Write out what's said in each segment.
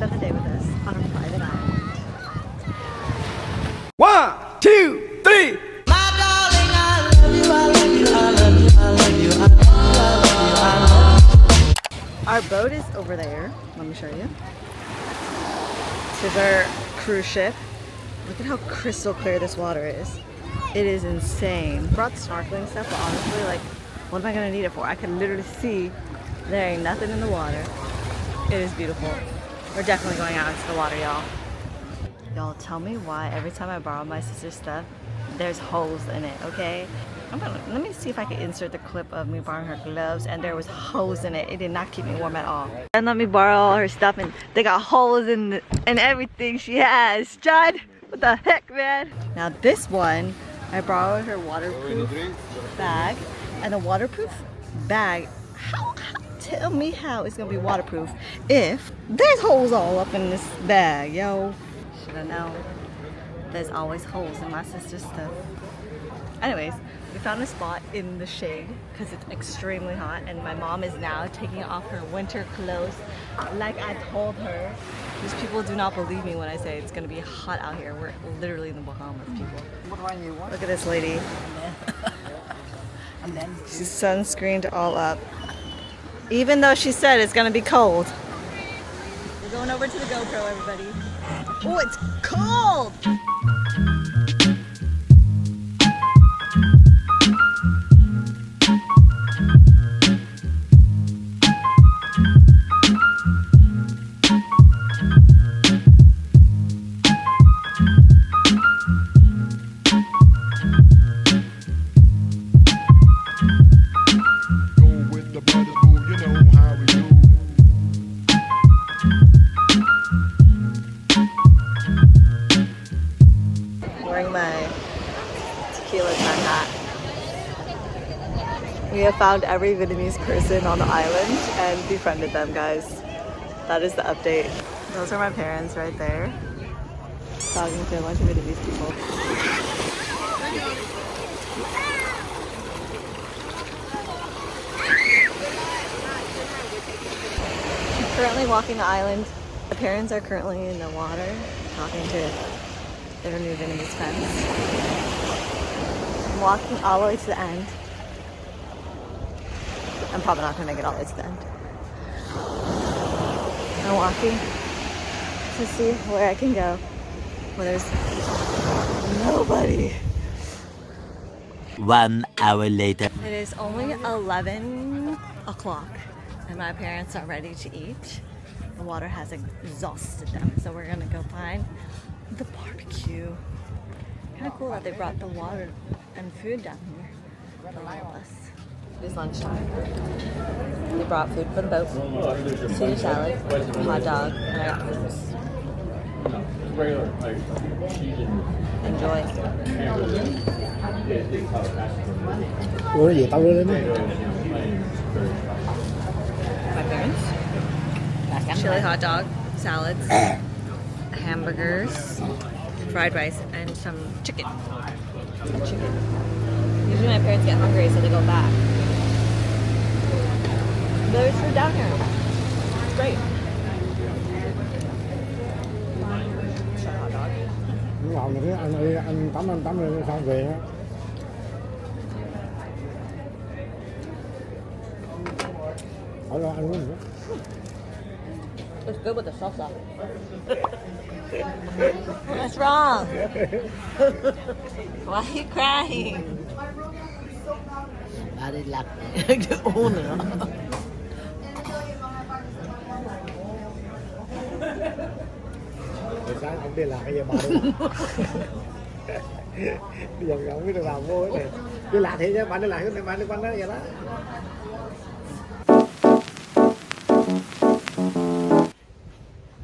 spend the day with us on a private island. 1, 2, 3. My darling, I love you, I love you, I love you, I love you, I love you, I love you. Our boat is over there. Let me show you. This is our cruise ship. Look at how crystal clear this water is. It is insane. Brought snorkeling stuff, but honestly, like, what am I gonna need it for? I can literally see there ain't nothing in the water. It is beautiful. We're definitely going out into the water, y'all. Y'all, tell me why every time I borrow my sister's stuff, there's holes in it, okay? Let me see if I can insert the clip of me borrowing her gloves, and there was holes in it. It did not keep me warm at all. And let me borrow all her stuff, and they got holes in everything she has. Judd, what the heck, man? Now this one, I borrowed her waterproof bag, and the waterproof bag, tell me how it's gonna be waterproof if there's holes all up in this bag, yo. Should have known. There's always holes in my sister's stuff. Anyways, we found a spot in the shade because it's extremely hot, and my mom is now taking off her winter clothes like I told her. These people do not believe me when I say it's gonna be hot out here. We're literally in the Bahamas, people. Look at this lady. She's sunscreened all up. Even though she said it's gonna be cold. We're going over to the GoPro, everybody. Oh, it's cold! We have found every Vietnamese person on the island and befriended them, guys. That is the update. Those are my parents right there, talking to a bunch of Vietnamese people. I'm currently walking the island. My parents are currently in the water, talking to their new Vietnamese friends. I'm walking all the way to the end. I'm probably not gonna make it all the way to the end. I'm walking to see where I can go when there's nobody. 1 hour later. It is only 11 o'clock and my parents are ready to eat. The water has exhausted them, so we're gonna go find the barbecue. Kind of cool that they brought the water and food down here for all of us. It's lunchtime. They brought food for the boat, Caesar salad, hot dog, and I got fruits. Enjoy. My parents. Chili hot dog, salads, hamburgers, fried rice, and some chicken. Usually my parents get hungry, so they go back. There's food down here. It's great. Hot dog. Anh tắm lên xong về á. Hỏi lo ăn uống nữa. It's good with the salsa. What's wrong? Why are you crying? Ba đi lặt cái ô nữa. Rồi sáng không đi làm bây giờ bà đi. Bây giờ không biết được làm vô cái này. Đi làm thì chứ bạn đi làm cái này bạn đi quanh đó vậy đó.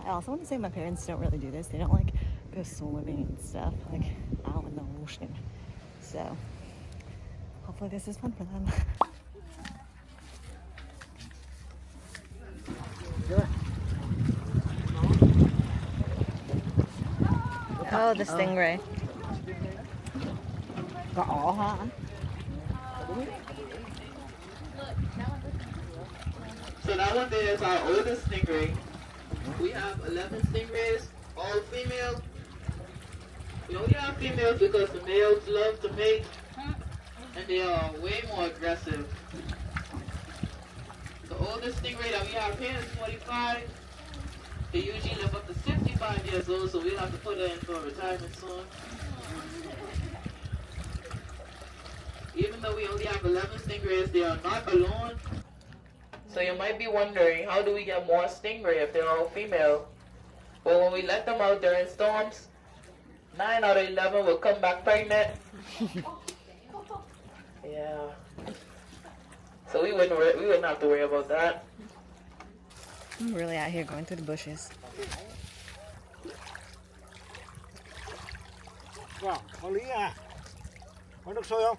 I also want to say my parents don't really do this. They don't like go swimming and stuff like out in the ocean. So hopefully this is fun for them. Oh, the stingray. Có ỏ hả? So that one there is our oldest stingray. We have 11 stingrays, all female. We only have females because the males love to mate and they are way more aggressive. The oldest stingray that we have here is 45. They usually live up to 65 years old, so we'll have to put her in for retirement soon. Even though we only have 11 stingrays, they are not alone. So you might be wondering, how do we get more stingray if they're all female? Well, when we let them out during storms, 9 out of 11 will come back pregnant. Yeah. So we wouldn't have to worry about that. I'm really out here going through the bushes. Wow, có lý à. Có nước sôi không?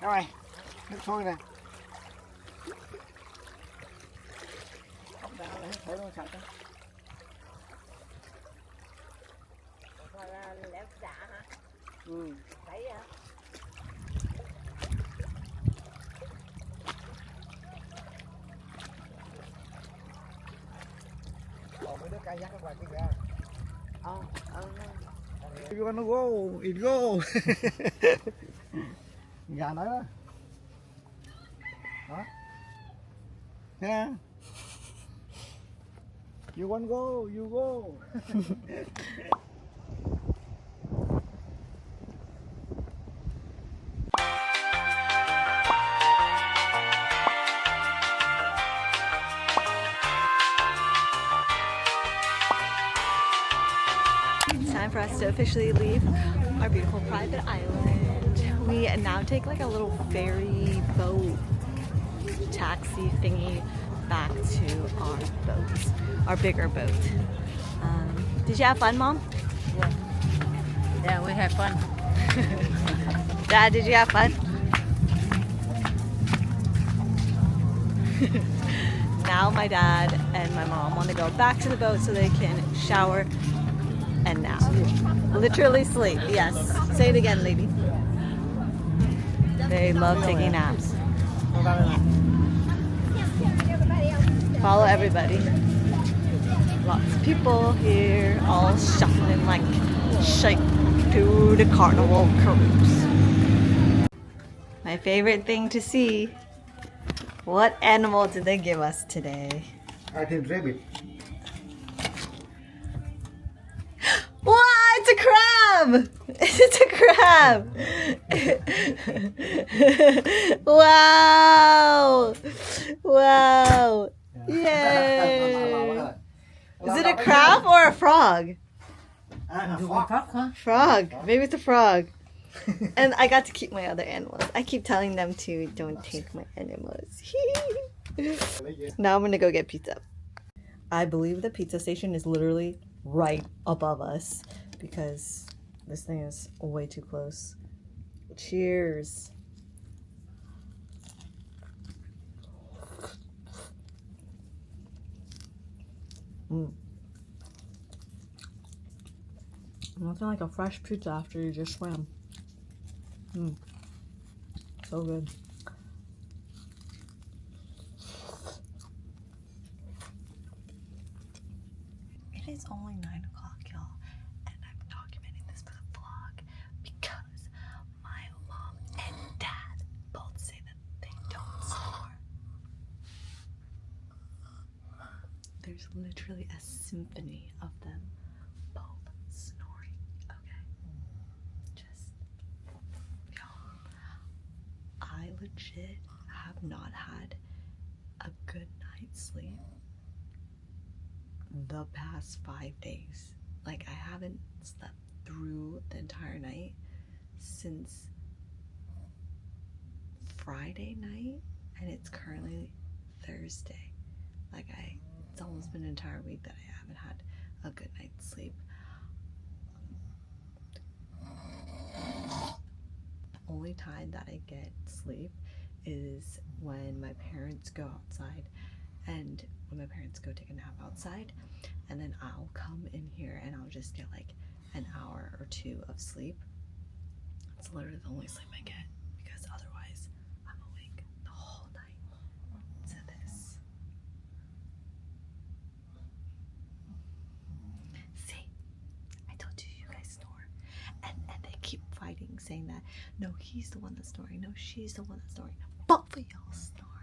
Các mày, nước sôi này. Thấy nó sạch không? Ừ. Còn mấy đứa cay dắt các bạn kia kìa. You wanna go? It go. Gà nói đó. Đó. Yeah. You want go? You go. Time for us to officially leave our beautiful private island. We now take like a little ferry boat taxi thingy back to our boat, our bigger boat. Did you have fun, Mom? Yeah, we had fun. Dad, did you have fun? Now my dad and my mom want to go back to the boat so they can shower and nap. Literally sleep, yes. Say it again, lady. They love taking naps. Follow everybody. Lots of people here, all shuffling like shite through the carnival cruise. My favorite thing to see. What animal did they give us today? I think rabbit. Wow, it's a crab! It's a crab! Wow! Wow! Yay! Is it a crab or a frog? Frog. Maybe it's a frog. And I got to keep my other animals. I keep telling them to don't take my animals. Now I'm gonna go get pizza. I believe the pizza station is literally right above us because this thing is way too close. Cheers. Nothing like a fresh pizza after you just swam. So good. It is only 9 o'clock, y'all, and I'm documenting this for the vlog because my mom and dad both say that they don't snore. There's literally a symphony of them both snoring, okay? Just, y'all, I legit have not had a good night's sleep the past 5 days. Like, I haven't slept through the entire night since Friday night, and it's currently Thursday. Like, it's almost been an entire week that I haven't had a good night's sleep. The only time that I get sleep is when my parents go outside, and when my parents go take a nap outside, and then I'll come in here and I'll just get like an hour or 2 of sleep. It's literally the only sleep I get because otherwise I'm awake the whole night to this. saying that, no, he's the one that's snoring, no, she's the one that's snoring. Both of y'all snoring.